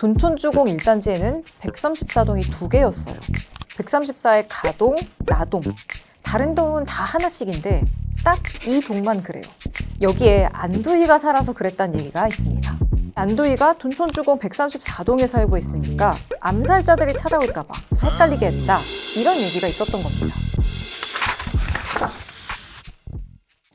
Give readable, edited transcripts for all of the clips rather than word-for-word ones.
둔촌주공 1단지에는 134동이 2개였어요. 134의 가동, 나동, 다른 동은 다 하나씩인데 딱 이 동만 그래요. 여기에 안두희가 살아서 그랬다는 얘기가 있습니다. 안두희가 둔촌주공 134동에 살고 있으니까 암살자들이 찾아올까 봐 헷갈리게 했다, 이런 얘기가 있었던 겁니다.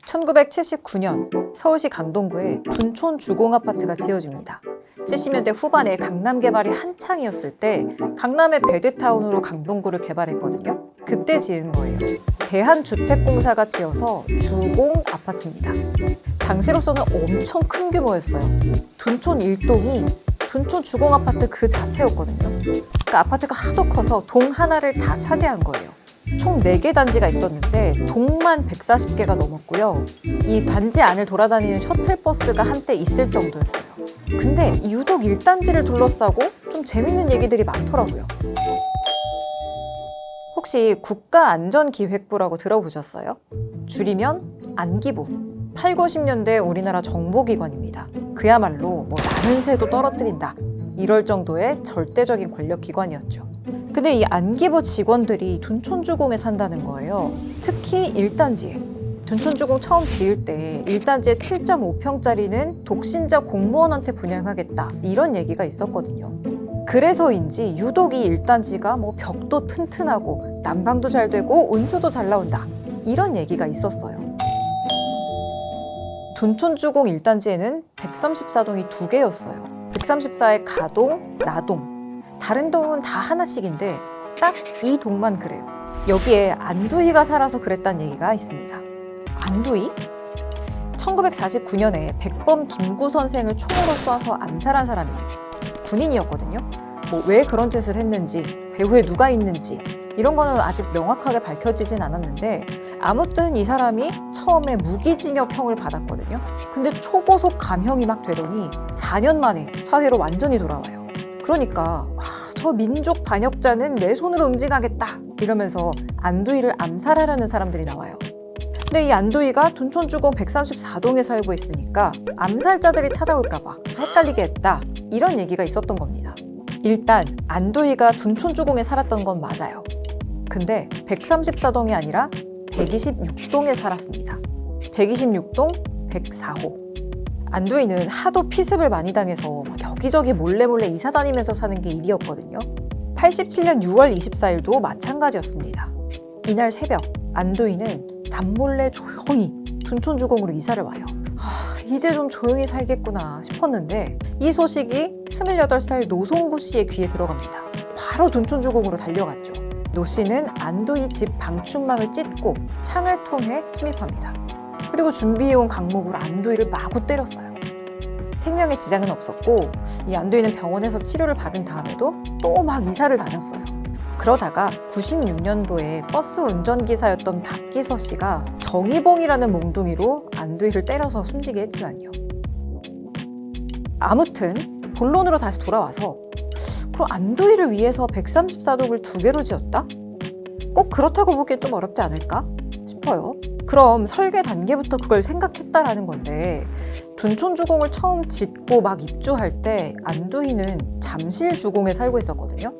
1979년 서울시 강동구에 둔촌주공아파트가 지어집니다. 70년대 후반에 강남 개발이 한창이었을 때 강남의 베드타운으로 강동구를 개발했거든요. 그때 지은 거예요. 대한주택공사가 지어서 주공 아파트입니다. 당시로서는 엄청 큰 규모였어요. 둔촌 1동이 둔촌 주공아파트 그 자체였거든요. 그 아파트가 하도 커서 동 하나를 다 차지한 거예요. 총 4개 단지가 있었는데 동만 140개가 넘었고요. 이 단지 안을 돌아다니는 셔틀버스가 한때 있을 정도였어요. 근데 유독 1단지를 둘러싸고 좀 재밌는 얘기들이 많더라고요. 혹시 국가안전기획부라고 들어보셨어요? 줄이면 안기부. 8, 90년대 우리나라 정보기관입니다. 그야말로 나는 새도 떨어뜨린다, 이럴 정도의 절대적인 권력기관이었죠. 근데 이 안기부 직원들이 둔촌주공에 산다는 거예요. 특히 1단지에. 둔촌주공 처음 지을 때 1단지에 7.5평짜리는 독신자 공무원한테 분양하겠다, 이런 얘기가 있었거든요. 그래서인지 유독 이 1단지가 벽도 튼튼하고 난방도 잘 되고 온수도 잘 나온다, 이런 얘기가 있었어요. 둔촌주공 1단지에는 134동이 2개였어요. 134의 가동, 나동, 다른 동은 다 하나씩인데 딱 이 동만 그래요. 여기에 안두희가 살아서 그랬다는 얘기가 있습니다. 안두희? 1949년에 백범 김구 선생을 총으로 쏴서 암살한 사람이에요. 군인이었거든요. 왜 그런 짓을 했는지, 배후에 누가 있는지 이런 거는 아직 명확하게 밝혀지진 않았는데, 아무튼 이 사람이 처음에 무기징역형을 받았거든요. 근데 초고속 감형이 막 되더니 4년 만에 사회로 완전히 돌아와요. 그러니까 저 민족 반역자는 내 손으로 응징하겠다, 이러면서 안두희를 암살하려는 사람들이 나와요. 근데 이 안두희가 둔촌주공 134동에 살고 있으니까 암살자들이 찾아올까 봐 헷갈리게 했다, 이런 얘기가 있었던 겁니다. 일단 안두희가 둔촌주공에 살았던 건 맞아요. 근데 134동이 아니라 126동에 살았습니다. 126동 104호. 안두희는 하도 피습을 많이 당해서 여기저기 몰래 이사 다니면서 사는 게 일이었거든요. 87년 6월 24일도 마찬가지였습니다. 이날 새벽 안두희는 남몰래 조용히 둔촌주공으로 이사를 와요. 이제 좀 조용히 살겠구나 싶었는데 이 소식이 28살 노송구 씨의 귀에 들어갑니다. 바로 둔촌주공으로 달려갔죠. 노 씨는 안두희 집 방충망을 찢고 창을 통해 침입합니다. 그리고 준비해온 강목으로 안두희를 마구 때렸어요. 생명에 지장은 없었고 이 안두희는 병원에서 치료를 받은 다음에도 또 막 이사를 다녔어요. 그러다가 96년도에 버스 운전기사였던 박기서 씨가 정희봉이라는 몽둥이로 안두희를 때려서 숨지게 했지만요. 아무튼 본론으로 다시 돌아와서, 그럼 안두희를 위해서 134동을 2개로 지었다? 꼭 그렇다고 보기엔 좀 어렵지 않을까 싶어요. 그럼 설계 단계부터 그걸 생각했다라는 건데, 둔촌주공을 처음 짓고 막 입주할 때 안두희는 잠실주공에 살고 있었거든요.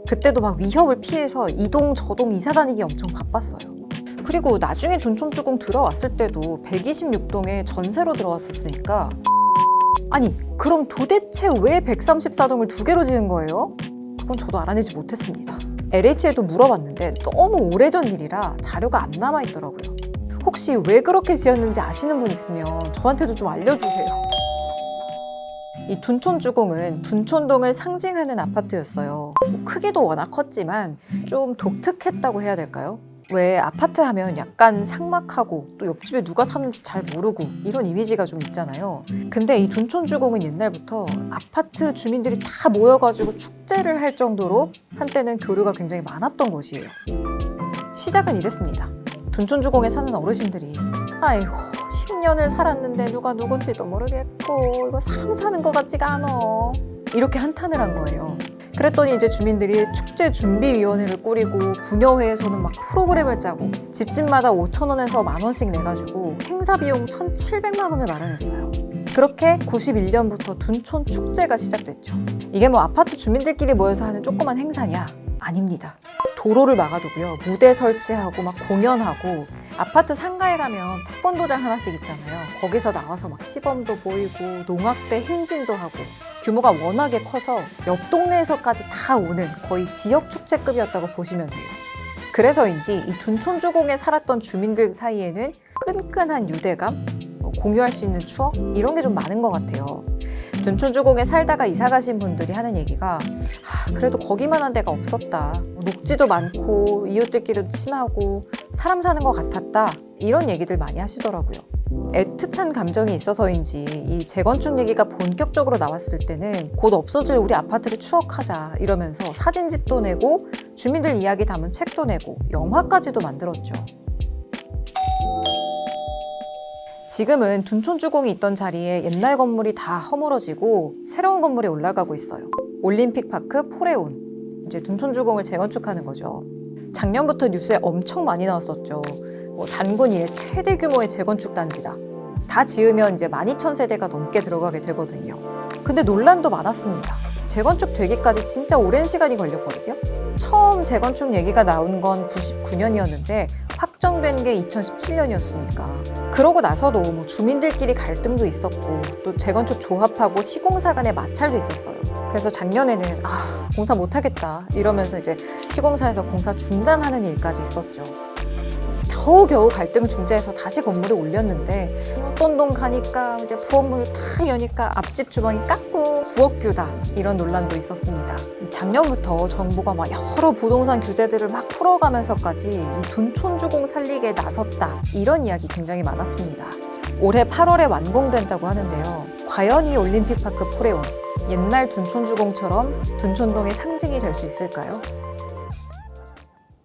그때도 막 위협을 피해서 이동 저동 이사 다니기 엄청 바빴어요. 그리고 나중에 둔촌주공 들어왔을 때도 126동에 전세로 들어왔었으니까, 아니 그럼 도대체 왜 134동을 2개로 지은 거예요? 그건 저도 알아내지 못했습니다. LH에도 물어봤는데 너무 오래전 일이라 자료가 안 남아있더라고요. 혹시 왜 그렇게 지었는지 아시는 분 있으면 저한테도 좀 알려주세요. 이 둔촌주공은 둔촌동을 상징하는 아파트였어요. 크기도 워낙 컸지만 좀 독특했다고 해야 될까요? 왜 아파트 하면 약간 삭막하고 또 옆집에 누가 사는지 잘 모르고 이런 이미지가 좀 있잖아요. 근데 이 둔촌주공은 옛날부터 아파트 주민들이 다 모여가지고 축제를 할 정도로 한때는 교류가 굉장히 많았던 곳이에요. 시작은 이랬습니다. 둔촌주공에 사는 어르신들이 아이고 10년을 살았는데 누가 누군지도 모르겠고 이거 사람 사는 것 같지가 않아, 이렇게 한탄을 한 거예요. 그랬더니 이제 주민들이 축제준비위원회를 꾸리고 부녀회에서는 막 프로그램을 짜고 집집마다 5,000원에서 10,000원씩 내가지고 행사 비용 1,700만 원을 마련했어요. 그렇게 91년부터 둔촌 축제가 시작됐죠. 이게 뭐 아파트 주민들끼리 모여서 하는 조그만 행사냐? 아닙니다. 도로를 막아두고요. 무대 설치하고 막 공연하고, 아파트 상가에 가면 태권도장 하나씩 있잖아요. 거기서 나와서 막 시범도 보이고 농악대 행진도 하고, 규모가 워낙에 커서 옆 동네에서까지 다 오는 거의 지역 축제급이었다고 보시면 돼요. 그래서인지 이 둔촌주공에 살았던 주민들 사이에는 끈끈한 유대감, 공유할 수 있는 추억, 이런 게 좀 많은 것 같아요. 둔촌주공에 살다가 이사 가신 분들이 하는 얘기가, 그래도 거기만한 데가 없었다. 녹지도 많고 이웃들끼리도 친하고 사람 사는 것 같았다. 이런 얘기들 많이 하시더라고요. 애틋한 감정이 있어서인지 이 재건축 얘기가 본격적으로 나왔을 때는 곧 없어질 우리 아파트를 추억하자 이러면서 사진집도 내고 주민들 이야기 담은 책도 내고 영화까지도 만들었죠. 지금은 둔촌주공이 있던 자리에 옛날 건물이 다 허물어지고 새로운 건물이 올라가고 있어요. 올림픽파크 포레온. 이제 둔촌주공을 재건축하는 거죠. 작년부터 뉴스에 엄청 많이 나왔었죠. 단군 이래 최대 규모의 재건축 단지다. 다 지으면 이제 12,000세대가 넘게 들어가게 되거든요. 근데 논란도 많았습니다. 재건축 되기까지 진짜 오랜 시간이 걸렸거든요. 처음 재건축 얘기가 나온 건 99년이었는데 확정된 게 2017년이었으니까. 그러고 나서도 뭐 주민들끼리 갈등도 있었고 또 재건축 조합하고 시공사 간의 마찰도 있었어요. 그래서 작년에는 공사 못하겠다 이러면서 이제 시공사에서 공사 중단하는 일까지 있었죠. 겨우겨우 갈등 중재해서 다시 건물을 올렸는데 어떤 동 가니까 이제 부엌문을 탁 여니까 앞집 주방이 깎고 부엌규다 이런 논란도 있었습니다. 작년부터 정부가 막 여러 부동산 규제들을 막 풀어가면서까지 이 둔촌주공 살리기에 나섰다 이런 이야기 굉장히 많았습니다. 올해 8월에 완공된다고 하는데요. 과연 이 올림픽파크 포레온 옛날 둔촌주공처럼 둔촌동의 상징이 될 수 있을까요?